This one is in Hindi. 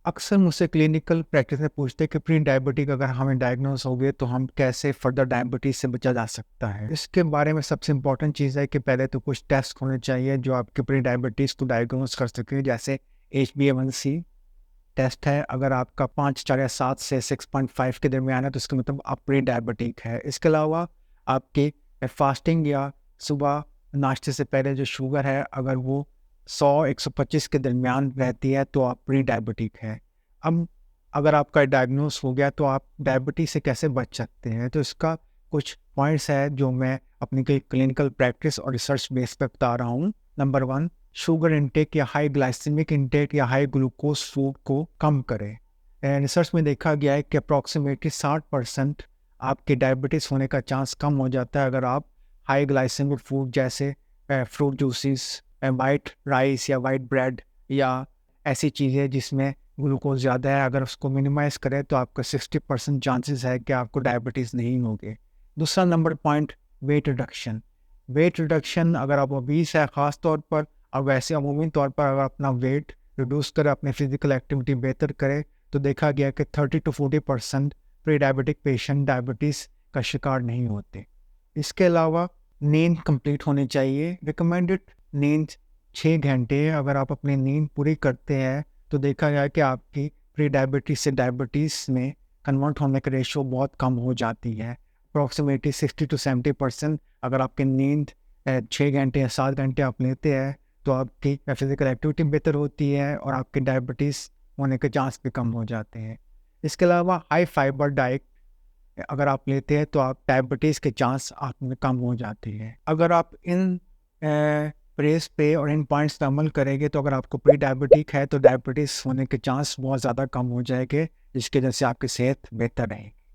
अक्सर मुझसे क्लिनिकल प्रैक्टिस में पूछते हैं कि प्री डायबिटिक अगर हमें डायग्नोस हो गए तो हम कैसे फर्दर डायबिटीज से बचा जा सकता है। इसके बारे में सबसे इम्पोर्टेंट चीज़ है कि पहले तो कुछ टेस्ट होने चाहिए जो आपके प्री डायबिटीज को डायग्नोस कर सके, जैसे HbA1c टेस्ट है। अगर आपका 5 या 7 से 6.5 के दरमियान है तो इसका मतलब आप प्री डायबिटिक है। इसके अलावा आपकी फास्टिंग या सुबह नाश्ते से पहले जो शुगर है अगर वो 100-125 के दरमियान रहती है तो आप प्री डायबिटिक है। अब अगर आपका डायग्नोस हो गया तो आप डायबिटीज से कैसे बच सकते हैं, तो इसका कुछ पॉइंट्स है जो मैं अपनी क्लिनिकल प्रैक्टिस और रिसर्च बेस पे बता रहा हूँ। नंबर 1, शुगर इंटेक या हाई ग्लाइसेमिक इंटेक या हाई ग्लूकोज फूड को कम करें। रिसर्च में देखा गया है कि अप्रॉक्सीमेटली 60% आपके डायबिटीज़ होने का चांस कम हो जाता है अगर आप हाई ग्लाइसेमिक फूड जैसे फ्रूट जूसेस, वाइट राइस या वाइट ब्रेड या ऐसी चीज़ें जिसमें ग्लूकोज ज़्यादा है, अगर उसको मिनिमाइज़ करें तो आपका 60% चांसेस है कि आपको डायबिटीज़ नहीं होगे। दूसरा number point, weight reduction. Weight reduction अगर आप ओबीस है ख़ास तौर पर, और वैसे अमूमी तौर पर अगर अपना वेट रिड्यूस करें, अपनी फिजिकल एक्टिविटी बेहतर करें, तो देखा गया कि 30-40% प्री डायबिटिक पेशेंट डायबिटीज़ का शिकार नहीं होते। इसके अलावा नींद कंप्लीट होनी चाहिए। रिकमेंडेड नींद 6 घंटे है। अगर आप अपनी नींद पूरी करते हैं तो देखा गया कि आपकी प्री डायबिटीज़ से डायबिटीज़ में कन्वर्ट होने का रेशो बहुत कम हो जाती है। अप्रॉक्सीमेटली 60-70% अगर आपकी नींद 6 घंटे या 7 घंटे आप लेते हैं तो आपकी फिजिकल एक्टिविटी बेहतर होती है और आपके डायबिटीज़ होने के चांस भी कम हो जाते हैं। इसके अलावा हाई फाइबर डाइट अगर आप लेते हैं तो आप डायबिटीज़ के चांस आप में कम हो जाते हैं। अगर आप इन प्रेस पे और इन पॉइंट्स पे अमल करेंगे तो अगर आपको प्री डायबिटिक है तो डायबिटीज़ होने के चांस बहुत ज़्यादा कम हो जाएंगे, जिसकी वजह से आपकी सेहत बेहतर रहेगी।